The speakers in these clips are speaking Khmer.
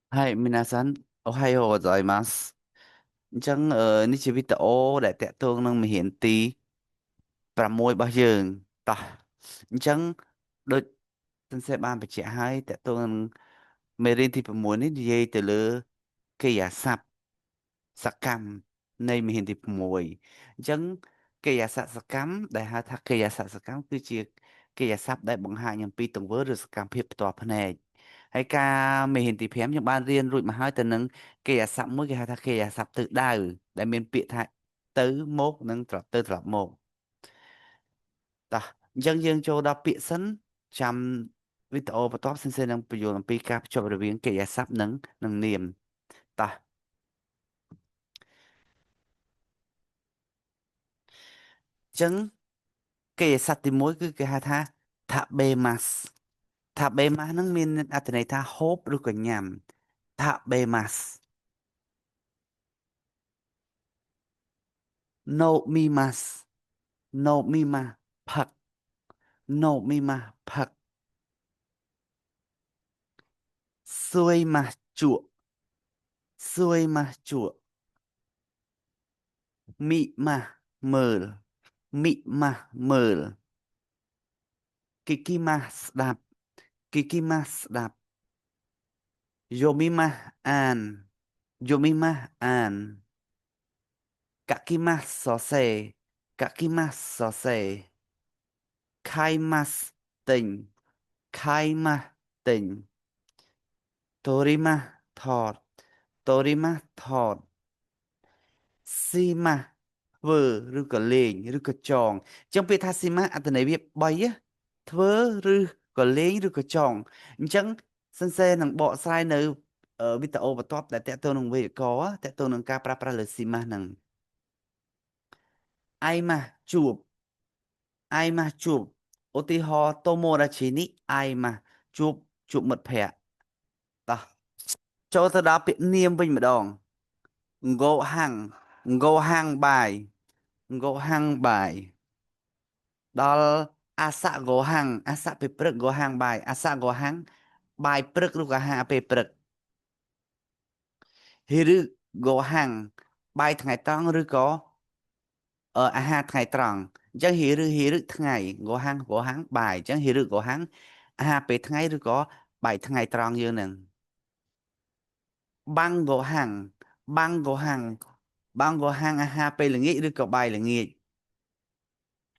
はい、皆さん、おはようございます。នេះជាវីដេអូដែលតាក់ទងនឹងមេរៀនទី6របស់យើងតោះអញ្ចឹងដូចសន្សេរបានបញ្ជាក់ហើយតាក់ទងនឹងមេរៀនទី6នេះនិយាយទៅលើកិរិយាសព្ទសកម្មនៃមេរៀនទី6អញ្ចឹងកិរិយាសព្ទសកម្មដែលហៅថាកិរិយាសព្ទសកម្មគឺជាកិរិយាសព្ទដែលបង្ហាញអំពីទង្វើឬសកម្មភាពផ្ទាល់ភ្នែកហើយការមេរៀនទី5ខ្ញុំបានរៀនរួចមកហើយទៅនឹងកិរិយាសព្ទមួយគេហៅថាកិរិយាសព្ទទិសដៅដែលមានពាក្យថាទៅមកនិងត្រឡប់ទៅត្រឡប់មកតោះអញ្ចឹងយើងចូលដល់ពាក្យសិនចាំវីដេអូបន្ទាប់សិននឹងបញ្យល់អំពីការភ្ជាប់រវាងកិរិយាសព្ទនិងនាមតោះអញ្ចឹងកិរិយាសព្ទទី1គឺគេហៅថាថាបេម៉ាស់ថាបេម៉ាស់ហ្នឹងមានអត្ថន័យថាហូបឬក៏ញ៉ាំថាបេម៉ាស់ no មីម៉ាស់ no មីម៉ាស់ផឹក no មីម៉ាស់ផឹកសួយម៉ាស់ជក់សួយម៉ាស់ជក់មីម៉ាស់មើលមីម៉ាស់មើលគីគីម៉ាស់ស្ដាប់គីគីម៉ាស់ស្ដាប់យូមីម៉ាស់អានយូមីម៉ាស់អានកាគីម៉ាស់សរសេរកាគីម៉ាស់សរសេរខៃម៉ាស់ទិញខៃម៉ាស់ទិញតូរីម៉ាស់ថតតូរីម៉ាស់ថតស៊ីម៉ាស់ធ្វើឬក៏លេងឬក៏ចងអញ្ចឹងពាក្យថាស៊ីម៉ាស់អត្ថន័យវា3ណាធ្វើឬក៏លេងឬក៏ចងអញ្ចឹងសិនសេនឹងបកស្រាយនៅវីដេអូបន្ទាប់ដែលតេតទៅនឹងវេយ្យាករណ៍តេតទៅនឹងការប្រើប្រាស់លើស៊ីម៉ាស់ហ្នឹងអៃម៉ាស់ជួបអៃម៉ាស់ជួបឧទាហរណ៍តូម៉ូដាឈីនេះអៃម៉ាស់ជួបមិត្តភក្តិតោះចូលទៅដល់ពាក្យនាមវិញម្ដងងោហាំងងោហាំងបាយងោហាំងបាយដល់អាសាក់ងោហាំងអាសាក់ពេលព្រឹកងោហាំងបាយអាសាក់ងោហាំងបាយព្រឹកឬក៏អាហារពេលព្រឹកហេរឺងោហាំងបាយថ្ងៃត្រង់ឬក៏អាហារថ្ងៃត្រង់អញ្ចឹងហេរឺថ្ងៃងោហាំងបាយអញ្ចឹងហេរឺងោហាំងអាហារពេលថ្ងៃឬក៏បាយថ្ងៃត្រង់យើងនឹងបាំងងោហាំងបាំងងោហាំងបាំងងោហាំងអាហារពេលល្ងាចឬក៏បាយល្ងាច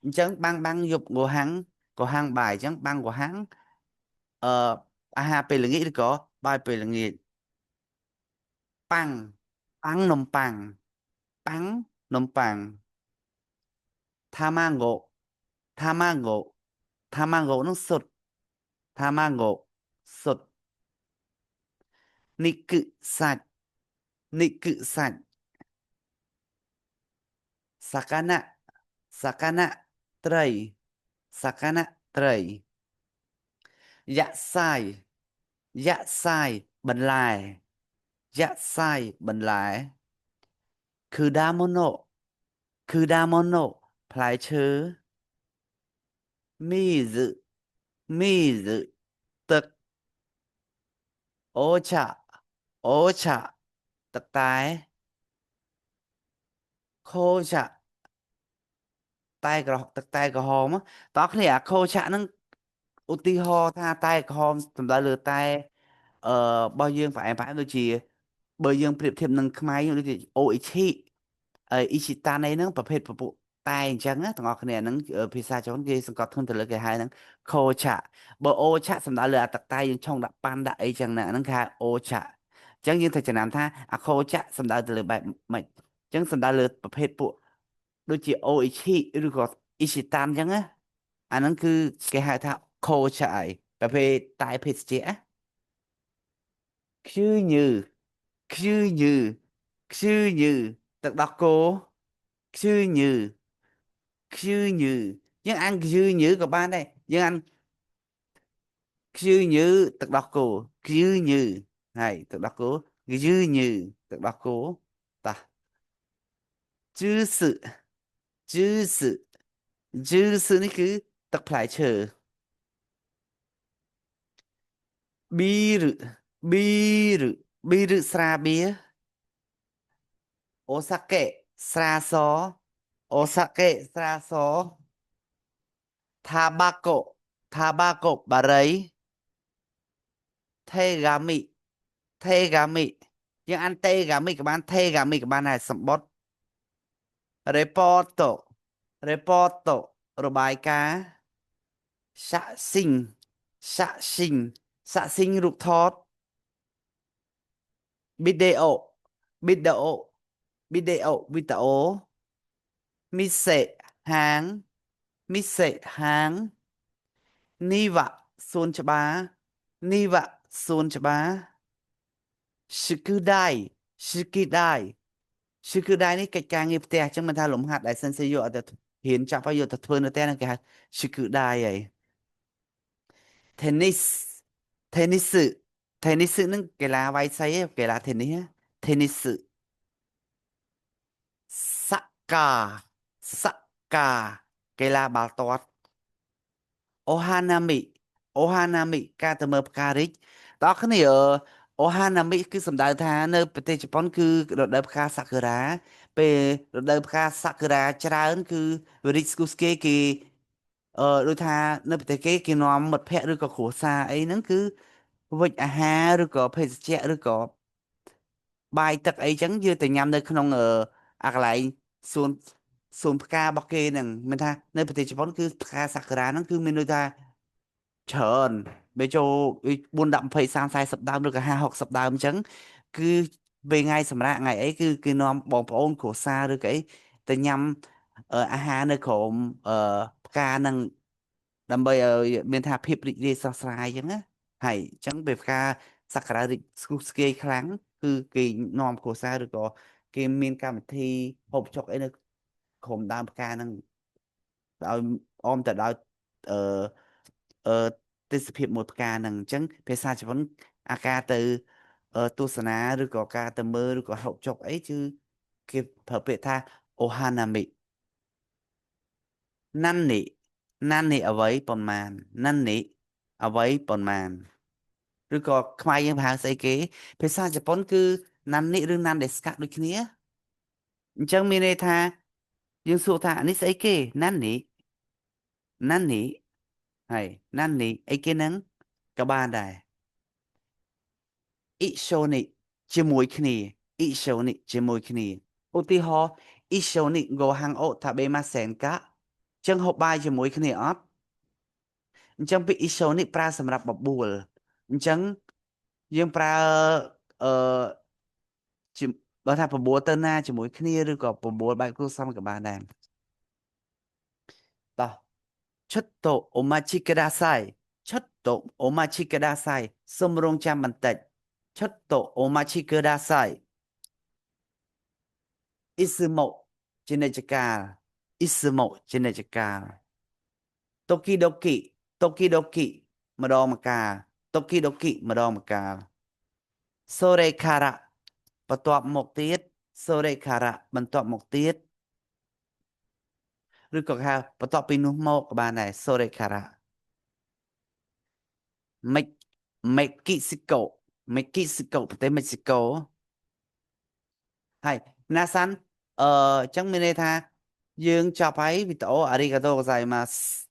អញ្ចឹងបាំងយប់ងោហាំងបាយអញ្ចឹងបាំងងោហាំងអឺអាហារពេលល្ងាចឬក៏បាយពេលល្ងាចប៉ាំងប៉ាំងនំប៉័ងប៉ាំងនំប៉័ងថាម៉ាង៉ូថាម៉ាង៉ូថាម៉ាង៉ូនឹងសុទ្ធថាម៉ាង៉ូសុទ្ធនេះគឺសាច់នេះគឺសាច់សកាណៈសកាណៈត្រីសកាណៈត្រីយ៉ាក់សាយយ៉ាក់សាយបន្លែយ៉ាក់សាយបន្លែគឺដាម៉ូណូគឺដាម៉ូណូផ្លែឈើមីហ្សមីហ្សទឹកអូឆាអូឆាទឹកតែខូឆាទឹកតែក្រហមតោះគ្នាអាខូឆាហ្នឹងឧទាហរណ៍ថាតែក្រហមសំដៅលើតែអឺរបស់យើងផ្អែមដូចជាបើយើងប្រៀបធៀបនឹងខ្មែរយើងដូចជាអូអ៊ីឈីអ៊ីឈីតាណេហ្នឹងប្រភេទពពួកតែអញ្ចឹងណាទាំងអស់គ្នាហ្នឹងភាសាចុងគេសង្កត់ធ្ងន់ទៅលើគេហៅហ្នឹងខូឆាបើអូឆាសំដៅលើអាទឹកតែយើងឆុងដាក់ប៉ាន់ដាក់អីចឹងណាហ្នឹងគេហៅអូឆាអញ្ចឹងយើងត្រូវចំណាំថាអាខូឆាសំដៅទៅលើបែបម៉េចអញ្ចឹងសំដៅលើប្រភេទពួកដូចជាអូអ៊ីឈីឬក៏អ៊ីឈីតានអញ្ចឹងណាអាហ្នឹងគឺគេហៅថាខូឆាយប្រភេទតែភេសជ្ជៈខ្ជឺញឺខ្ជឺញឺខ្ជឺញឺទឹកដោះគោខ្ជឺញឺខ្ជឺញឺយើងអានខ្ជឺញឺក៏បានដែរយើងអានខ្ជឺញឺទឹកដោះគោខ្ជឺញឺហើយទឹកដោះគោខ្ជឺញឺទឹកដោះគោតោះជឺសឺជឺសឺជឺសឺនេះគឺទឹកផ្លែឈើប៊ីរឺប៊ីរឺ ប៊ីឬស្រាបៀអូសាកេស្រាសអូសាកេស្រាសថាបាកូថាបាកូបារីថេហ្គាមីថេហ្គាមីយើងអានតេហ្គាមីក៏បានថេហ្គាមីក៏បានដែរសម្បត្តិ report report របាយការណ៍សាក់ស៊ីងសាក់ស៊ីងសាក់ស៊ីងរូបថតវីដេអូវីដេអូវីដេអូមីសេហាងមីសេហាងនីវ៉ាសួនច្បារនីវ៉ាសួនច្បារឈឺគឺដៃឈឺគីដៃឈឺគឺដៃនេះកិច្ចការងារផ្ទះអញ្ចឹងមិនថាលំហាត់ដែលសិនសេយកអត់ទៅហ៊ានចាប់ឲ្យយកទៅធ្វើនៅផ្ទះហ្នឹងគេហៅឈឺគឺដៃហើយ tennis tennis tennis ហ្នឹងកីឡាវាយសីឯងកីឡា tennis ណា tennis សាក់កាសាក់កាកីឡាបាល់ទាត់អូហាណាមិអូហាណាមិការទៅមើលផ្ការីកតោះគ្នាអូហាណាមិគឺសំដៅថានៅប្រទេសជប៉ុនគឺរដូវផ្កាសាគុរ៉ាពេលរដូវផ្កាសាគុរ៉ាច្រើនគឺរីកស្គុះស្គាយគេដូចថានៅប្រទេសគេគេនាំមិត្តភ័ក្តិឬក៏គ្រួសារអីហ្នឹងគឺវិចអាហារឬក៏ភេសជ្ជៈឬក៏បាយទឹកអីចឹងយើងទៅញ៉ាំនៅក្នុងអាកន្លែងសួនផ្ការបស់គេហ្នឹងមានថានៅប្រទេសជប៉ុនគឺផ្កាសាគុរ៉ាហ្នឹងគឺមានដូចថាច្រើនវាចូល4 10 20 30 40ដើមឬក៏50 60ដើមអញ្ចឹងគឺពេលថ្ងៃសម្រាប់ថ្ងៃអីគឺគេនាំបងប្អូនគ្រួសារឬក៏អីទៅញ៉ាំអាហារនៅក្រោមផ្កាហ្នឹងដើម្បីឲ្យមានថាភាពរីករាយស្រស់ស្រាយអញ្ចឹងណាហើយអញ្ចឹងពេលផ្កាសក្ការៈរីកស្គុះស្គាយខ្លាំងគឺគេនាំគ្រួសារឬក៏គេមានកម្មវិធីហូបចុកអីនៅក្រោមដើមផ្កាហ្នឹងឲ្យអមទៅដោយអឺអឺទេសភាពមួយផ្កាហ្នឹងអញ្ចឹងភាសាជប៉ុនអាការទៅទស្សនាឬក៏ការទៅមើលឬក៏ហូបចុកអីគឺគេប្រើពាក្យថាអូហាណាមិណាន់នេះណាន់នេះអ្វីប៉ុន្មានណាន់នេះអ្វីប៉ុន្មានឬក៏ខ្មែរយើងប្រហែលស្អីគេភាសាជប៉ុនគឺណាន់នេះឬណាន់ដេស្កាដូចគ្នាអញ្ចឹងមានន័យថាយើងសួរថានេះស្អីគេណាន់នេះណាន់នេះហើយណាន់នេះអីគេហ្នឹងក៏បានដែរអ៊ីសូនីជាមួយគ្នាអ៊ីសូនីជាមួយគ្នាឧទាហរណ៍អ៊ីសូនី go hang out ថាបេម៉ាសែនកាអញ្ចឹងហូបបាយជាមួយគ្នាអត់អញ្ចឹងពាក្យ issue នេះប្រើសម្រាប់បបួលអញ្ចឹងយើងប្រើអឺជាបើថាបបួលទៅណាជាមួយគ្នាឬក៏បបួលបែបគ្រួសារក៏បានដែរតោះちょっとお待ちくださいちょっとお待ちくださいសូមរងចាំបន្តិចちょっとお待ちくださいいつもជានិច្ចកាលいつもជានិច្ចកាលតូគីដូគីតូគីដូគីម្ដងម្កាលតូគីដូគីម្ដងម្កាលសូរេការៈបន្ទាប់មកទៀតសូរេការៈបន្ទាប់មកទៀតឬក៏គេហៅបន្ទាប់ពីនោះមកក៏បានដែរសូរេការៈមិចមេគីស៊ីកូមេគីស៊ីកូប្រទេសមេស៊ីកូហើយណាសាន់អញ្ចឹងមានន័យថាយើងចប់ហើយវីដេអូអារីកាតូកូសាយម៉ាស